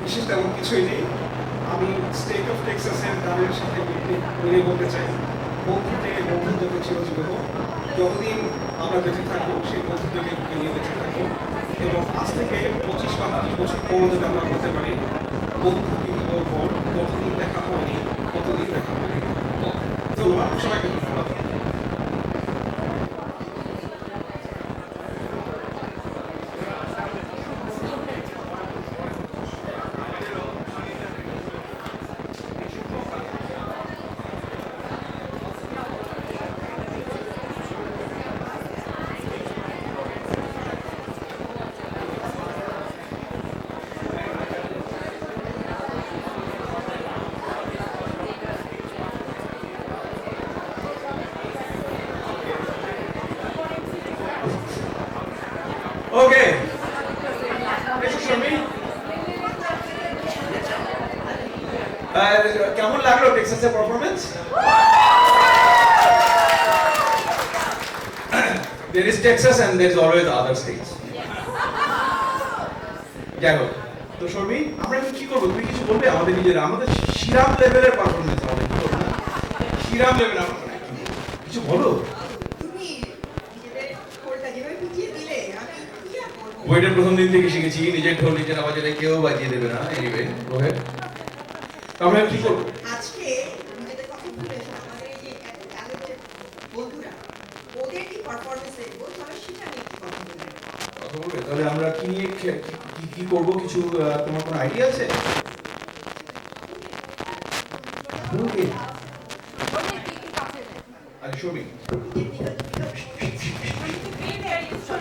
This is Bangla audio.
বিশেষ তেমন কিছুই নেই। আমি স্টেট অফ টেক্সাসের গানের সাথে মিলে বলতে চাই, বন্ধু থেকে বন্ধুত্বকে চিরজীবন হোক। যতদিন আমরা বেঁচে থাকবো সেই বন্ধুত্বকে নিয়ে বেঁচে থাকবো, এবং আজ থেকে 25 বা 30 বছর পর যদি আমরা বলতে পারি বন্ধু বিবাহ পর কতদিন দেখা হয়নি, কতদিন দেখা হয়নি। ধন্যবাদ সবাইকে, ধন্যবাদ। Okay. কেমন লাগলো টেক্সাসের performance? There is Texas and there is always other states. যাই হোক, তো শর্মি আমরা এখন কি করবো? তুমি কিছু বলবে আমাদের নিজেরা, আমাদের শিরাম লেভেলের পারফরমেন্স, আমাদের কি করবো না শিরাম লেভেল, আমরা কিছু বলো। বইটার প্রথম দিন থেকে শিখেছি নিজের ঢোল নিজের আওয়াজে কেউ বাজিয়ে দেবে না। এনিওয়ে গো হেড, আমরা কি করব আজকে? নিজেদের কথা ভুলে আমাদের এই যে ট্যালেন্টেড বন্ধুরা, ওদের কি পারফরম্যান্স দেখবো, তাহলে সেটা নিয়ে কি কথা বলবে? তাহলে আমরা কি নিয়ে কি করব, কিছু তোমার কোনো আইডিয়া আছে? আরে শর্মি